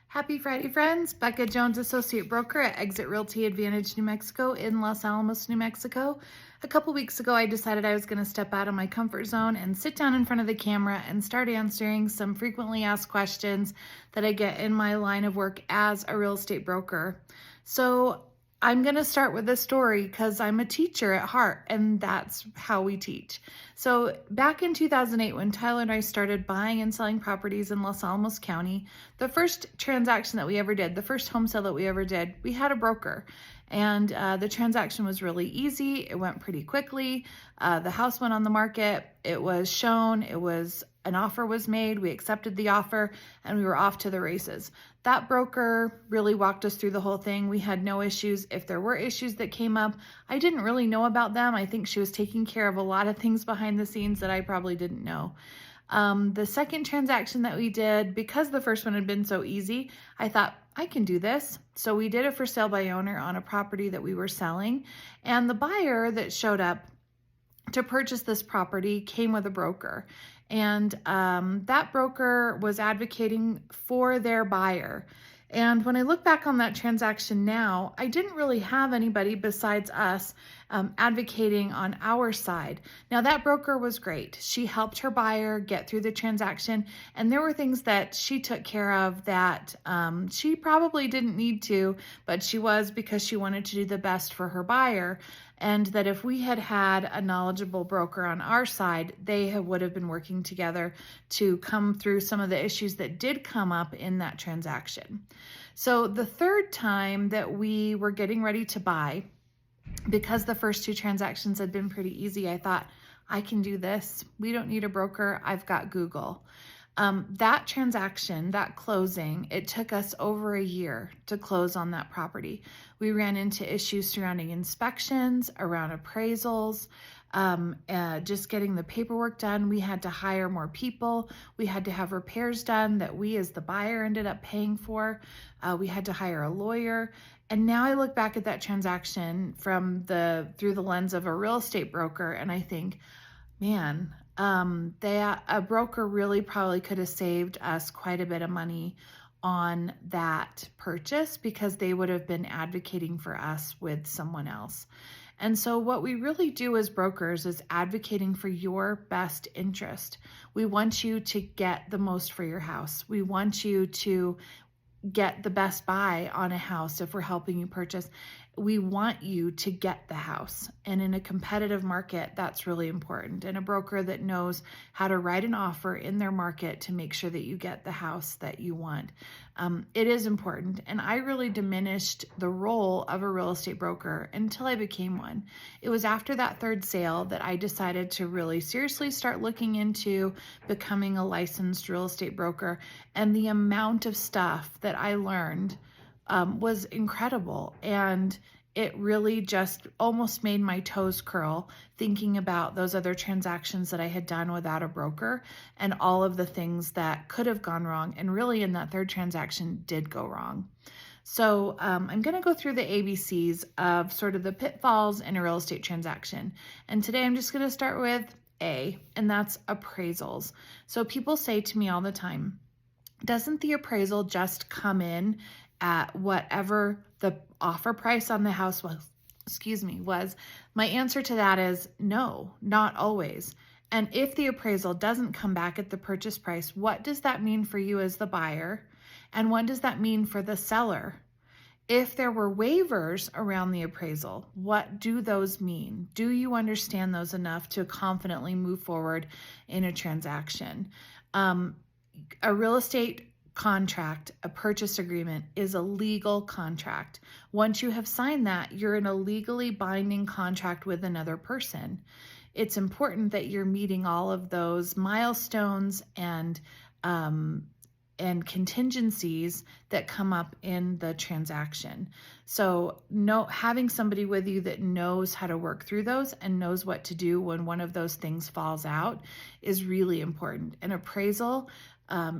Happy Friday, friends. Becca Jones, Associate Broker at Exit Realty Advantage, New Mexico in Los Alamos, New Mexico. A couple weeks ago, I decided I was going to step out of my comfort zone and sit down in front of the camera and start answering some frequently asked questions that I get in my line of work as a real estate broker. So I'm going to start with a story because I'm a teacher at heart, and that's how we teach. So back in 2008, when Tyler and I started buying and selling properties in Los Alamos County, the first transaction that we ever did, the first home sale that we ever did, we had a broker. And the transaction was really easy. It went pretty quickly. The house went on the market. It was shown. An offer was made. We accepted the offer, and we were off to the races. That broker really walked us through the whole thing. We had no issues. If there were issues that came up, I didn't really know about them. I think she was taking care of a lot of things behind the scenes that I probably didn't know. The second transaction that we did, because the first one had been so easy, I thought, I can do this. So we did a for sale by owner on a property that we were selling, and the buyer that showed up to purchase this property came with a broker. And that broker was advocating for their buyer. And when I look back on that transaction now, I didn't really have anybody besides us advocating on our side. Now, that broker was great. She helped her buyer get through the transaction, and there were things that she took care of that she probably didn't need to, but she was, because she wanted to do the best for her buyer. And that if we had had a knowledgeable broker on our side, they would have been working together to come through some of the issues that did come up in that transaction. So the third time that we were getting ready to buy, because the first two transactions had been pretty easy, I thought, I can do this. We don't need a broker. I've got Google. That transaction, that closing, it took us over a year to close on that property. We ran into issues surrounding inspections, around appraisals, just getting the paperwork done. We had to hire more people. We had to have repairs done that we as the buyer ended up paying for. We had to hire a lawyer. And now I look back at that transaction through the lens of a real estate broker, and I think, man, a broker really probably could have saved us quite a bit of money on that purchase, because they would have been advocating for us with someone else. And so what we really do as brokers is advocating for your best interest. We want you to get the most for your house. We want you to get the best buy on a house if we're helping you purchase. We want you to get the house. And in a competitive market, that's really important. And a broker that knows how to write an offer in their market to make sure that you get the house that you want. It is important. And I really diminished the role of a real estate broker until I became one. It was after that third sale that I decided to really seriously start looking into becoming a licensed real estate broker. And the amount of stuff that I learned was incredible. And it really just almost made my toes curl thinking about those other transactions that I had done without a broker and all of the things that could have gone wrong, and really in that third transaction did go wrong. So I'm going to go through the ABCs of sort of the pitfalls in a real estate transaction. And today I'm just going to start with A, and that's appraisals. So people say to me all the time, doesn't the appraisal just come in at whatever the offer price on the house was? My answer to that is no, not always. And if the appraisal doesn't come back at the purchase price, what does that mean for you as the buyer? And what does that mean for the seller? If there were waivers around the appraisal, what do those mean? Do you understand those enough to confidently move forward in a transaction? A real estate contract, a purchase agreement, is a legal contract. Once you have signed that, you're in a legally binding contract with another person. It's important that you're meeting all of those milestones and contingencies that come up in the transaction. So having somebody with you that knows how to work through those and knows what to do when one of those things falls out is really important. An appraisal,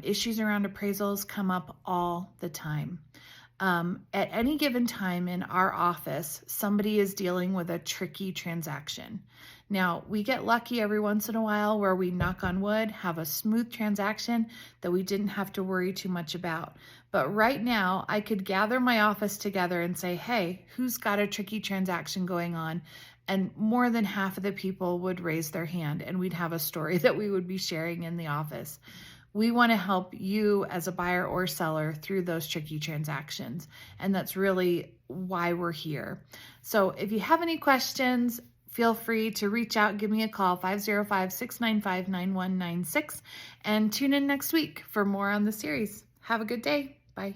issues around appraisals come up all the time. At any given time in our office, somebody is dealing with a tricky transaction. Now, we get lucky every once in a while where we, knock on wood, have a smooth transaction that we didn't have to worry too much about. But right now, I could gather my office together and say, hey, who's got a tricky transaction going on? And more than half of the people would raise their hand, and we'd have a story that we would be sharing in the office. We want to help you as a buyer or seller through those tricky transactions. And that's really why we're here. So if you have any questions, feel free to reach out. Give me a call, 505-695-9196, and tune in next week for more on the series. Have a good day. Bye.